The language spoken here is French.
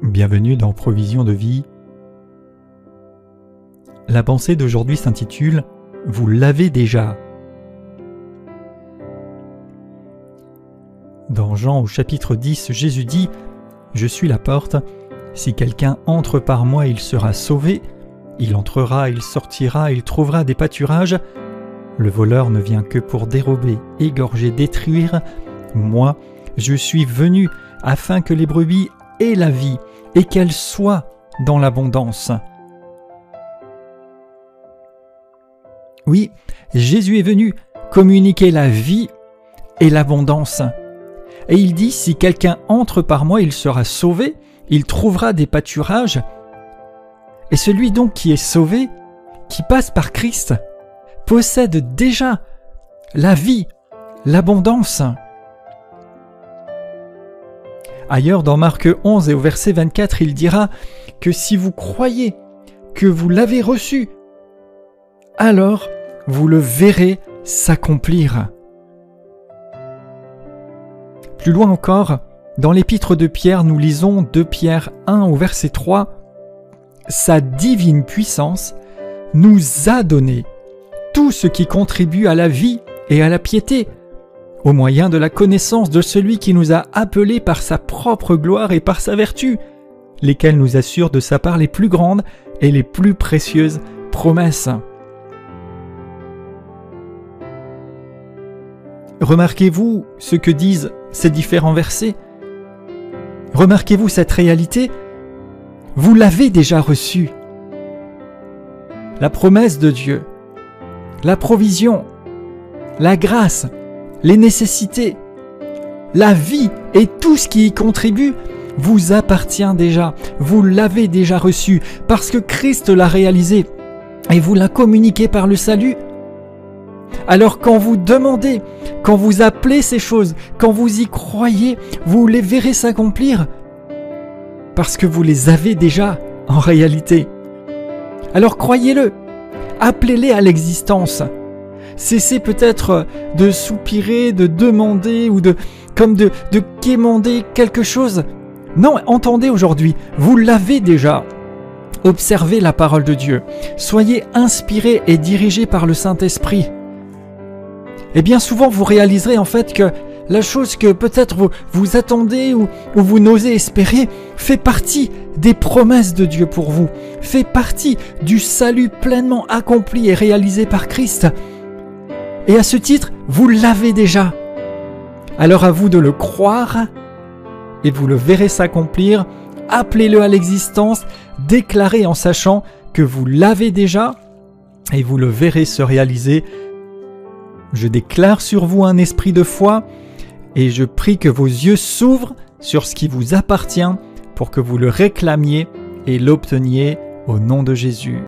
Bienvenue dans Provision de vie. La pensée d'aujourd'hui s'intitule « Vous l'avez déjà ». Dans Jean au chapitre 10, Jésus dit « Je suis la porte, si quelqu'un entre par moi, il sera sauvé, il entrera, il sortira, il trouvera des pâturages. Le voleur ne vient que pour dérober, égorger, détruire. Moi, je suis venu afin que les brebis aient la vie et qu'elles soient dans l'abondance. » Oui, Jésus est venu communiquer la vie et l'abondance. Et il dit, si quelqu'un entre par moi, il sera sauvé, il trouvera des pâturages. Et celui donc qui est sauvé, qui passe par Christ, possède déjà la vie, l'abondance. Ailleurs, dans Marc 11 et au verset 24, il dira que si vous croyez que vous l'avez reçu, alors vous le verrez s'accomplir. Plus loin encore, dans l'épître de Pierre, nous lisons 2 Pierre 1 au verset 3, « Sa divine puissance nous a donné tout ce qui contribue à la vie et à la piété, au moyen de la connaissance de celui qui nous a appelés par sa propre gloire et par sa vertu, lesquels nous assurent de sa part les plus grandes et les plus précieuses promesses. » Remarquez-vous ce que disent ces différents versets? Remarquez-vous cette réalité? Vous l'avez déjà reçue. La promesse de Dieu, la provision, la grâce, les nécessités, la vie et tout ce qui y contribue vous appartient déjà. Vous l'avez déjà reçu parce que Christ l'a réalisé et vous l'a communiqué par le salut. Alors quand vous demandez, quand vous appelez ces choses, quand vous y croyez, vous les verrez s'accomplir parce que vous les avez déjà en réalité. Alors croyez-le, appelez-les à l'existence. Cessez peut-être de soupirer, de demander ou de quémander quelque chose. Non, entendez aujourd'hui, vous l'avez déjà. Observez la parole de Dieu. Soyez inspirés et dirigés par le Saint-Esprit. Et bien souvent, vous réaliserez en fait que la chose que peut-être vous attendez ou vous n'osez espérer fait partie des promesses de Dieu pour vous, fait partie du salut pleinement accompli et réalisé par Christ. Et à ce titre, vous l'avez déjà. Alors à vous de le croire et vous le verrez s'accomplir. Appelez-le à l'existence, déclarez en sachant que vous l'avez déjà et vous le verrez se réaliser. Je déclare sur vous un esprit de foi et je prie que vos yeux s'ouvrent sur ce qui vous appartient pour que vous le réclamiez et l'obteniez au nom de Jésus.